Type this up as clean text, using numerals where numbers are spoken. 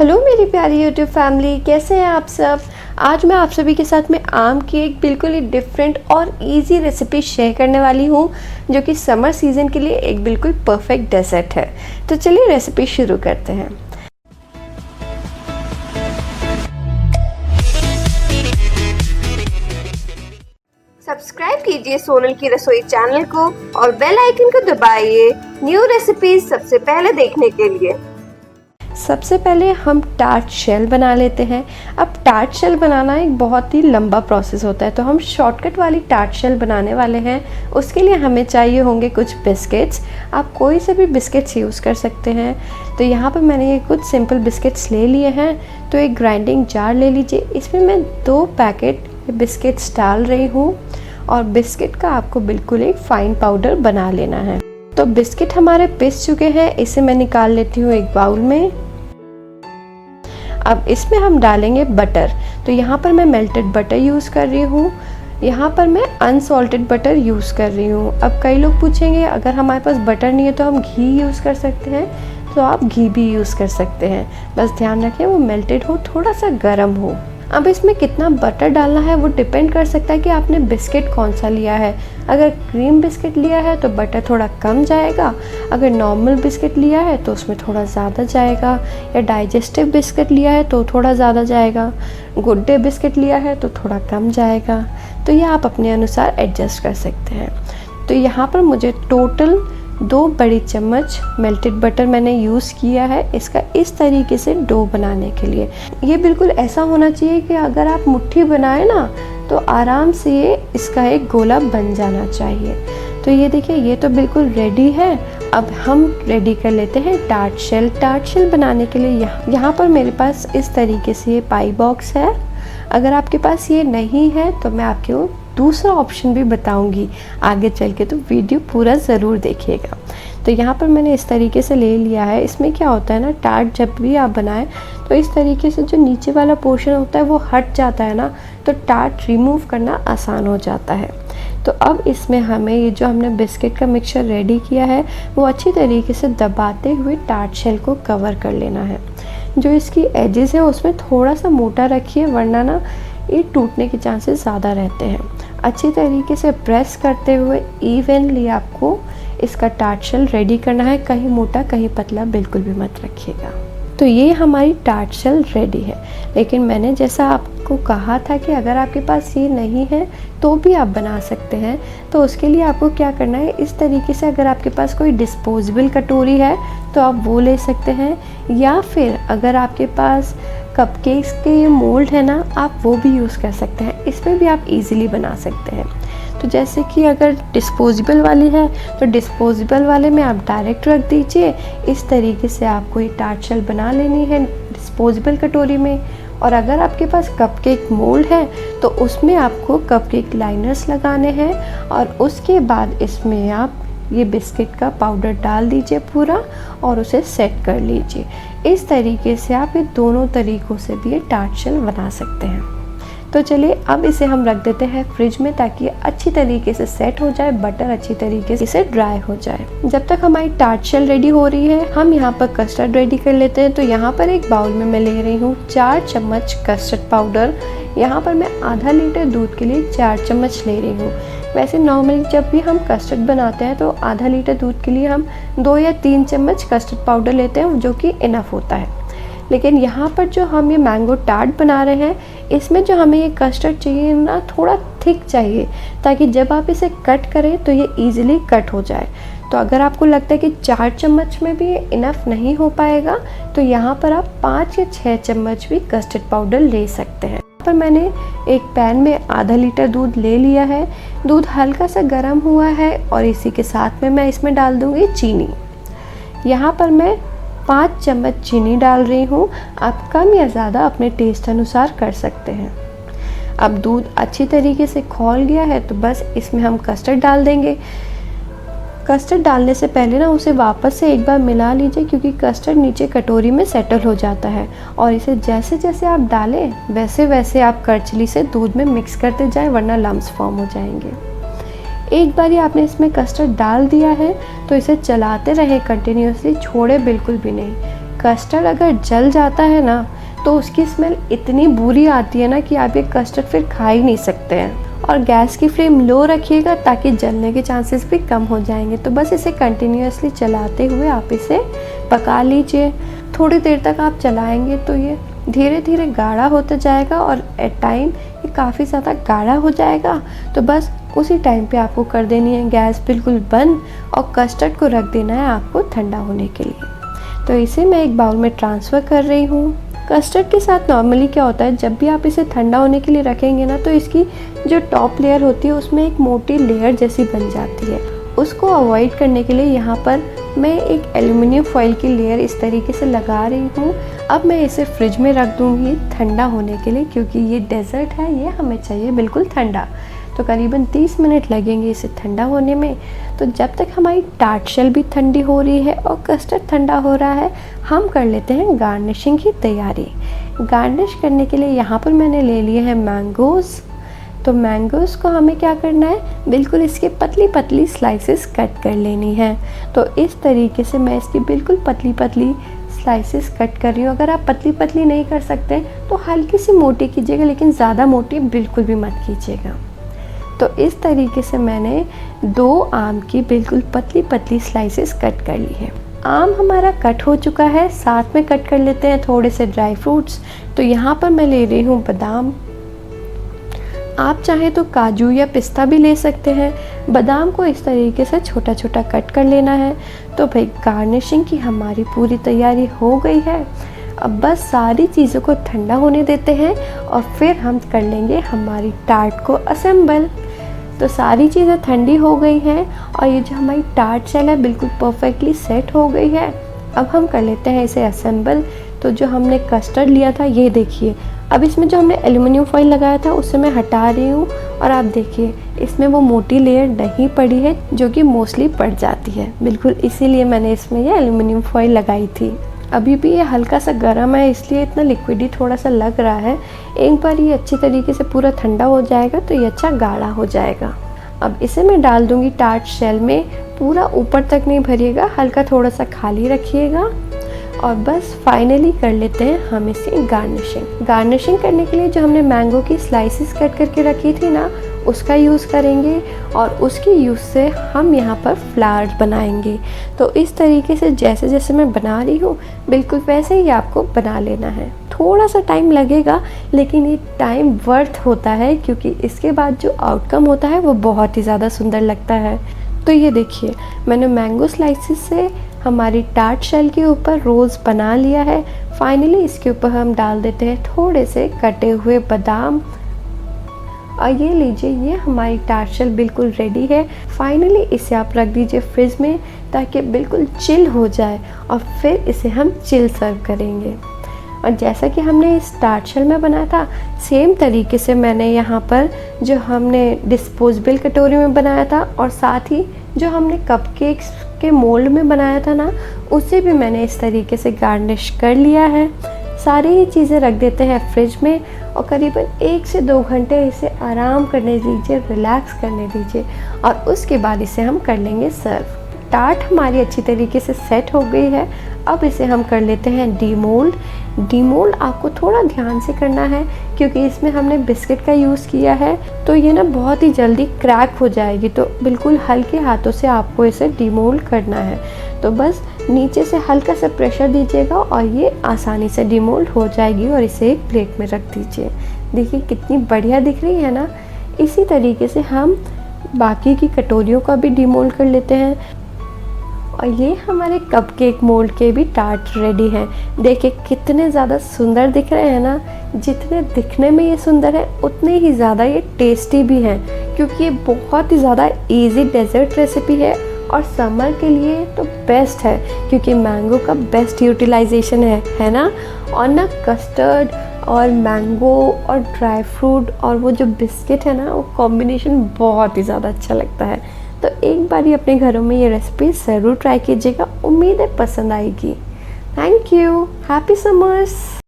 Hello मेरी प्यारी YouTube family, कैसे हैं आप सब। आज मैं आप सभी के साथ में आम की एक बिल्कुल ही डिफरेंट और इजी रेसिपी शेयर करने वाली हूं, जो कि समर सीज़न के लिए एक बिल्कुल परफेक्ट डेजर्ट है। तो चलिए रेसिपी शुरू करते हैं। सब्सक्राइब कीजिए सोनल की रसोई चैनल को और बेल आइकन को दबाइए न्यू रेसिपीज सबसे पहले देखने के लिए। सबसे पहले हम टार्ट शेल बना लेते हैं। अब टार्ट शेल बनाना एक बहुत ही लंबा प्रोसेस होता है, तो हम शॉर्टकट वाली टार्ट शेल बनाने वाले हैं। उसके लिए हमें चाहिए होंगे कुछ बिस्किट्स। आप कोई से भी बिस्किट्स यूज़ कर सकते हैं। तो यहाँ पर मैंने ये कुछ सिंपल बिस्किट्स ले लिए हैं। तो एक ग्राइंडिंग जार ले लीजिए, इसमें मैं 2 पैकेट बिस्किट्स डाल रही हूँ और बिस्किट का आपको बिल्कुल एक फाइन पाउडर बना लेना है। तो बिस्किट हमारे पिस चुके हैं, इसे मैं निकाल लेती हूँ एक बाउल में। अब इसमें हम डालेंगे बटर। तो यहाँ पर मैं मेल्टेड बटर यूज़ कर रही हूँ। यहाँ पर मैं अनसॉल्टेड बटर यूज़ कर रही हूँ। अब कई लोग पूछेंगे अगर हमारे पास बटर नहीं है तो हम घी यूज़ कर सकते हैं, तो आप घी भी यूज़ कर सकते हैं। बस ध्यान रखें वो मेल्टेड हो, थोड़ा सा गर्म हो। अब इसमें कितना बटर डालना है वो डिपेंड कर सकता है कि आपने बिस्किट कौन सा लिया है। अगर क्रीम बिस्किट लिया है तो बटर थोड़ा कम जाएगा, अगर नॉर्मल बिस्किट लिया है तो उसमें थोड़ा ज़्यादा जाएगा, या डाइजेस्टिव बिस्किट लिया है तो थोड़ा ज़्यादा जाएगा, गुड डे बिस्किट लिया है तो थोड़ा कम जाएगा। तो ये आप अपने अनुसार एडजस्ट कर सकते हैं। तो यहाँ पर मुझे टोटल 2 बड़ी चम्मच मेल्टेड बटर मैंने यूज़ किया है इसका इस तरीके से डो बनाने के लिए। ये बिल्कुल ऐसा होना चाहिए कि अगर आप मुट्ठी बनाए ना तो आराम से ये इसका एक गोला बन जाना चाहिए। तो ये देखिए, ये तो बिल्कुल रेडी है। अब हम रेडी कर लेते हैं टार्ट शेल। टार्ट शेल बनाने के लिए यहाँ पर मेरे पास इस तरीके से ये पाई बॉक्स है। अगर आपके पास ये नहीं है तो मैं आपको दूसरा ऑप्शन भी बताऊंगी आगे चल के, तो वीडियो पूरा ज़रूर देखिएगा। तो यहाँ पर मैंने इस तरीके से ले लिया है। इसमें क्या होता है ना, टार्ट जब भी आप बनाएं तो इस तरीके से जो नीचे वाला पोर्शन होता है वो हट जाता है ना, तो टार्ट रिमूव करना आसान हो जाता है। तो अब इसमें हमें ये जो हमने बिस्किट का मिक्सचर रेडी किया है वो अच्छी तरीके से दबाते हुए टार्ट शेल को कवर कर लेना है। जो इसकी एजेस है उसमें थोड़ा सा मोटा रखिए, वरना ना ये टूटने के चांसेस ज़्यादा रहते हैं। अच्छी तरीके से प्रेस करते हुए इवनली आपको इसका टार्ट शेल रेडी करना है। कहीं मोटा कहीं पतला बिल्कुल भी मत रखिएगा। तो ये हमारी टार्ट शेल रेडी है। लेकिन मैंने जैसा आपको कहा था कि अगर आपके पास ये नहीं है तो भी आप बना सकते हैं। तो उसके लिए आपको क्या करना है, इस तरीके से अगर आपके पास कोई डिस्पोजेबल कटोरी है तो आप वो ले सकते हैं, या फिर अगर आपके पास कपकेक्स के ये मोल्ड है ना, आप वो भी यूज़ कर सकते हैं। इसमें भी आप इजीली बना सकते हैं। तो जैसे कि अगर डिस्पोजेबल वाली है तो डिस्पोजेबल वाले में आप डायरेक्ट रख दीजिए। इस तरीके से आपको ये टार्ट शेल बना लेनी है डिस्पोजेबल कटोरी में। और अगर आपके पास कपकेक मोल्ड है तो उसमें आपको कपकेक लाइनर्स लगाने हैं, और उसके बाद इसमें आप ये बिस्किट का पाउडर डाल दीजिए पूरा और उसे सेट कर लीजिए। इस तरीके से आप ये दोनों तरीक़ों से भी ये टार्ट शेल बना सकते हैं। तो चलिए अब इसे हम रख देते हैं फ्रिज में, ताकि अच्छी तरीके से सेट हो जाए, बटर अच्छी तरीके से ड्राई हो जाए। जब तक हमारी टार्ट शेल रेडी हो रही है हम यहाँ पर कस्टर्ड रेडी कर लेते हैं। तो यहाँ पर एक बाउल में मैं ले रही हूँ 4 चम्मच कस्टर्ड पाउडर। यहाँ पर मैं आधा लीटर दूध के लिए 4 चम्मच ले रही हूँ। वैसे नॉर्मली जब भी हम कस्टर्ड बनाते हैं तो आधा लीटर दूध के लिए हम 2 या 3 चम्मच कस्टर्ड पाउडर लेते हैं, जो कि इनफ होता है। लेकिन यहाँ पर जो हम ये मैंगो टार्ट बना रहे हैं इसमें जो हमें ये कस्टर्ड चाहिए ना, थोड़ा थिक चाहिए, ताकि जब आप इसे कट करें तो ये ईजिली कट हो जाए। तो अगर आपको लगता है कि 4 चम्मच में भी इनफ नहीं हो पाएगा तो यहाँ पर आप 5 या 6 चम्मच भी कस्टर्ड पाउडर ले सकते हैं। पर मैंने एक पैन में आधा लीटर दूध ले लिया है। दूध हल्का सा गर्म हुआ है और इसी के साथ में मैं इसमें डाल दूँगी चीनी। यहाँ पर मैं 5 चम्मच चीनी डाल रही हूँ। आप कम या ज़्यादा अपने टेस्ट अनुसार कर सकते हैं। अब दूध अच्छी तरीके से खौल गया है तो बस इसमें हम कस्टर्ड डाल देंगे। कस्टर्ड डालने से पहले ना उसे वापस से एक बार मिला लीजिए, क्योंकि कस्टर्ड नीचे कटोरी में सेटल हो जाता है। और इसे जैसे जैसे आप डालें वैसे वैसे आप करछली से दूध में मिक्स करते जाएं, वरना लम्स फॉर्म हो जाएंगे। एक बार ही आपने इसमें कस्टर्ड डाल दिया है तो इसे चलाते रहें कंटिन्यूसली, छोड़े बिल्कुल भी नहीं। कस्टर्ड अगर जल जाता है ना तो उसकी स्मेल इतनी बुरी आती है ना कि आप ये कस्टर्ड फिर खा ही नहीं सकते हैं। और गैस की फ्लेम लो रखिएगा ताकि जलने के चांसेस भी कम हो जाएंगे। तो बस इसे कंटिन्यूअसली चलाते हुए आप इसे पका लीजिए। थोड़ी देर तक आप चलाएंगे तो ये धीरे धीरे गाढ़ा होता जाएगा और एट टाइम ये काफ़ी ज़्यादा गाढ़ा हो जाएगा। तो बस उसी टाइम पे आपको कर देनी है गैस बिल्कुल बंद और कस्टर्ड को रख देना है आपको ठंडा होने के लिए। तो इसे मैं एक बाउल में ट्रांसफ़र कर रही हूँ। कस्टर्ड के साथ नॉर्मली क्या होता है, जब भी आप इसे ठंडा होने के लिए रखेंगे ना तो इसकी जो टॉप लेयर होती है उसमें एक मोटी लेयर जैसी बन जाती है। उसको अवॉइड करने के लिए यहाँ पर मैं एक एल्युमिनियम फॉइल की लेयर इस तरीके से लगा रही हूँ। अब मैं इसे फ्रिज में रख दूँगी ठंडा होने के लिए, क्योंकि ये डेज़र्ट है, ये हमें चाहिए बिल्कुल ठंडा। तो करीबन 30 मिनट लगेंगे इसे ठंडा होने में। तो जब तक हमारी टार्ट शेल भी ठंडी हो रही है और कस्टर्ड ठंडा हो रहा है, हम कर लेते हैं गार्निशिंग की तैयारी। गार्निश करने के लिए यहाँ पर मैंने ले लिए हैं मैंगोज़। तो मैंगोज़ को हमें क्या करना है, बिल्कुल इसके पतली पतली स्लाइसेस कट कर लेनी है। तो इस तरीके से मैं इसकी बिल्कुल पतली पतली स्लाइसेस कट कर रही हूँ। अगर आप पतली पतली नहीं कर सकते तो हल्की सी मोटी कीजिएगा, लेकिन ज़्यादा मोटी बिल्कुल भी मत कीजिएगा। तो इस तरीके से मैंने 2 आम की बिल्कुल पतली पतली स्लाइसेस कट कर ली है। आम हमारा कट हो चुका है, साथ में कट कर लेते हैं थोड़े से ड्राई फ्रूट्स। तो यहाँ पर मैं ले रही हूँ बादाम। आप चाहें तो काजू या पिस्ता भी ले सकते हैं। बादाम को इस तरीके से छोटा छोटा कट कर लेना है। तो भाई गार्निशिंग की हमारी पूरी तैयारी हो गई है। अब बस सारी चीज़ों को ठंडा होने देते हैं और फिर हम कर लेंगे हमारी टार्ट को असेंबल। तो सारी चीज़ें ठंडी हो गई हैं और ये जो हमारी टार्ट शेल है बिल्कुल परफेक्टली सेट हो गई है। अब हम कर लेते हैं इसे असेंबल। तो जो हमने कस्टर्ड लिया था ये देखिए, अब इसमें जो हमने एल्युमिनियम फॉइल लगाया था उससे मैं हटा रही हूँ और आप देखिए इसमें वो मोटी लेयर नहीं पड़ी है जो कि मोस्टली पड़ जाती है, बिल्कुल इसीलिए मैंने इसमें ये एल्युमिनियम फॉइल लगाई थी। अभी भी ये हल्का सा गर्म है इसलिए इतना लिक्विडी थोड़ा सा लग रहा है। एक बार ये अच्छी तरीके से पूरा ठंडा हो जाएगा तो ये अच्छा गाढ़ा हो जाएगा। अब इसे मैं डाल दूँगी टार्ट शेल में। पूरा ऊपर तक नहीं भरिएगा, हल्का थोड़ा सा खाली रखिएगा। और बस फाइनली कर लेते हैं हम इसे गार्निशिंग। गार्निशिंग करने के लिए जो हमने मैंगो की स्लाइसेस कट करके रखी थी ना उसका यूज़ करेंगे और उसकी यूज़ से हम यहाँ पर फ्लावर्स बनाएंगे। तो इस तरीके से जैसे जैसे मैं बना रही हूँ बिल्कुल वैसे ही आपको बना लेना है। थोड़ा सा टाइम लगेगा लेकिन ये टाइम वर्थ होता है, क्योंकि इसके बाद जो आउटकम होता है वो बहुत ही ज़्यादा सुंदर लगता है। तो ये देखिए मैंने मैंगो स्लाइसेस से हमारी टार्ट शेल के ऊपर रोज़ बना लिया है। फाइनली इसके ऊपर हम डाल देते हैं थोड़े से कटे हुए बादाम। और ये लीजिए, ये हमारी टार्ट शेल बिल्कुल रेडी है। फाइनली इसे आप रख दीजिए फ्रिज में ताकि बिल्कुल चिल हो जाए और फिर इसे हम चिल सर्व करेंगे। और जैसा कि हमने इस टार्ट शेल में बनाया था सेम तरीके से मैंने यहाँ पर जो हमने डिस्पोजेबल कटोरी में बनाया था और साथ ही जो हमने कपकेक्स के मोल्ड में बनाया था ना उसे भी मैंने इस तरीके से गार्निश कर लिया है। सारी ही चीज़ें रख देते हैं फ्रिज में और करीबन 1 से 2 घंटे इसे आराम करने दीजिए, रिलैक्स करने दीजिए और उसके बाद इसे हम कर लेंगे सर्व। टार्ट हमारी अच्छी तरीके से सेट हो गई है। अब इसे हम कर लेते हैं डीमोल्ड। डीमोल्ड आपको थोड़ा ध्यान से करना है क्योंकि इसमें हमने बिस्किट का यूज़ किया है तो ये ना बहुत ही जल्दी क्रैक हो जाएगी। तो बिल्कुल हल्के हाथों से आपको इसे डीमोल्ड करना है। तो बस नीचे से हल्का सा प्रेशर दीजिएगा और ये आसानी से डीमोल्ड हो जाएगी और इसे एक प्लेट में रख दीजिए। देखिए कितनी बढ़िया दिख रही है ना। इसी तरीके से हम बाकी की कटोरियों का भी डीमोल्ड कर लेते हैं। और ये हमारे कपकेक मोल्ड के भी टार्ट रेडी हैं। देखिए कितने ज़्यादा सुंदर दिख रहे हैं ना। जितने दिखने में ये सुंदर है उतने ही ज़्यादा ये टेस्टी भी हैं, क्योंकि ये बहुत ही ज़्यादा इजी डेजर्ट रेसिपी है और समर के लिए तो बेस्ट है क्योंकि मैंगो का बेस्ट यूटिलाइजेशन है ना। और ना कस्टर्ड और मैंगो और ड्राई फ्रूट और वो जो बिस्किट है ना वो कॉम्बिनेशन बहुत ही ज़्यादा अच्छा लगता है। तो एक बार ही अपने घरों में ये रेसिपी ज़रूर ट्राई कीजिएगा, उम्मीद है पसंद आएगी। Thank you, happy summers.